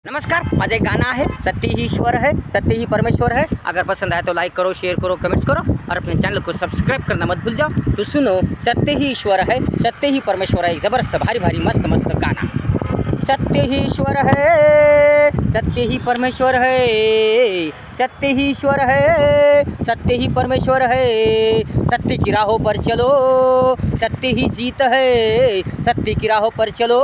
नमस्कार, माझं एक गाना है, सत्य ही ईश्वर है, सत्य ही परमेश्वर है। अगर पसंद आए तो लाइक करो, शेयर करो, कमेंट्स करो और अपने चैनल को सब्सक्राइब करना मत भूल जाओ। तो सुनो, सत्य ही ईश्वर है, सत्य ही परमेश्वर है। जबरदस्त भारी भारी मस्त मस्त गाना। सत्य ही ईश्वर है, सत्य ही परमेश्वर है, सत्य ही ईश्वर है, सत्य ही परमेश्वर है। सत्य की राहों पर चलो, सत्य ही जीत है, सत्य की राहों पर चलो,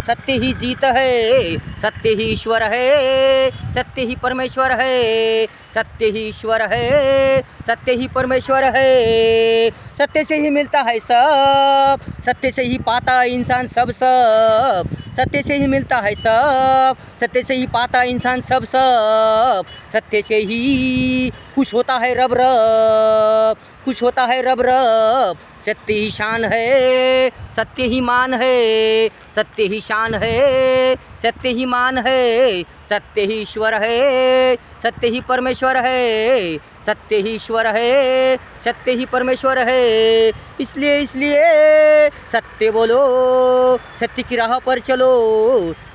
सत्य ही जीत है। सत्य ही ईश्वर है, सत्य ही परमेश्वर है, सत्य ही ईश्वर है, सत्य ही परमेश्वर है। सत्य से ही मिलता है सब, सत्य से ही पाता इंसान सब सब, सत्य से ही मिलता है सब, सत्य से ही पाता इंसान सब सब। सत्य से ही खुश होता है रब रब, खुश होता है रब रब। सत्य ही शान है, सत्य ही मान है, सत्य ही शान है, सत्य ही मान है। सत्य ही ईश्वर है, सत्य ही परमेश्वर है, सत्य ही ईश्वर है, सत्य ही परमेश्वर है। इसलिए सत्य बोलो, सत्य की राह पर चलो।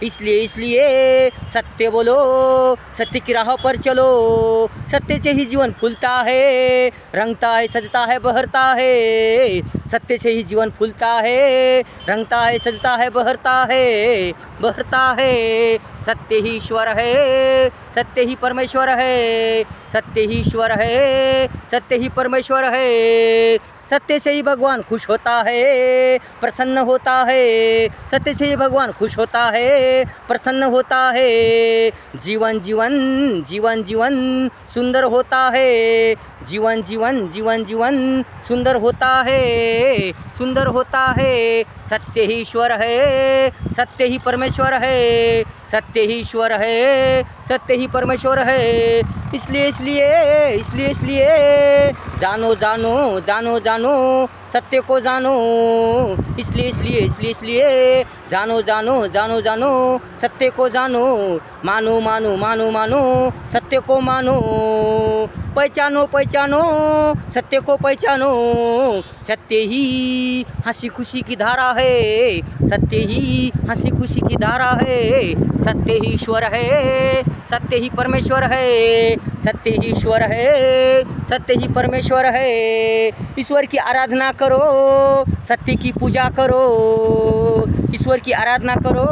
इसलिए सत्य बोलो, सत्य की राह पर चलो। सत्य से ही जीवन फूलता है, रंगता है, सजता है, बहरता है। सत्य से ही जीवन फूलता है, रंगता है, सजता है, बहरता है, बहरता है। सत्य ही ईश्वर है, सत्य ही परमेश्वर है, सत्य ही ईश्वर है, सत्य ही परमेश्वर है। सत्य से ही भगवान खुश होता है, प्रसन्न होता है। सत्य से ही भगवान खुश होता है, प्रसन्न होता है। जीवन जीवन जीवन जीवन सुंदर होता है, जीवन जीवन जीवन जीवन सुंदर होता है, सुंदर होता है। सत्य ही ईश्वर है, सत्य ही परमेश्वर है, सत्य ही ईश्वर है, सत्य ही परमेश्वर है। इसलिए जानो जानो जानो जानो सत्य को जानो। इसलिए जानो जानो जानो जानो सत्य को जानो। मानो मानो मानो मानो सत्य को मानो। पहचानो पहचानो सत्य को पहचानो। सत्य ही हंसी खुशी की धारा है, सत्य ही हंसी खुशी की धारा है। सत्य ही ईश्वर है, सत्य ही परमेश्वर है, सत्य ही ईश्वर है, सत्य ही परमेश्वर है। ईश्वर की आराधना करो, सत्य की पूजा करो। ईश्वर की आराधना करो,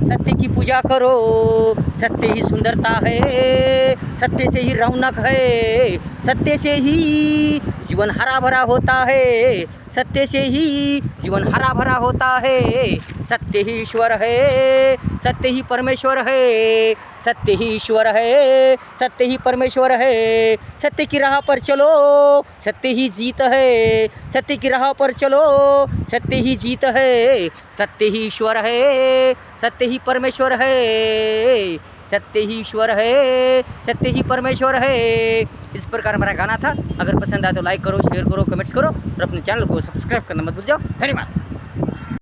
सत्य की पूजा करो। सत्य ही सुंदरता है, सत्य से ही रौनक है, सत्य से ही जीवन हरा भरा होता है, सत्य से ही जीवन हरा भरा होता है। सत्य ही ईश्वर है, सत्य ही परमेश्वर है, सत्य ही ईश्वर है, सत्य ही परमेश्वर है। सत्य की राह पर चलो, सत्य ही जीत है, सत्य की राह पर चलो, सत्य ही जीत है। सत्य ही ईश्वर है, सत्य ही परमेश्वर है, सत्य ही ईश्वर है, सत्य ही परमेश्वर है। इस प्रकार हमारा गाना था। अगर पसंद आए तो लाइक करो, शेयर करो, कमेंट्स करो और अपने चैनल को सब्सक्राइब करना मत भूल जाओ। धन्यवाद।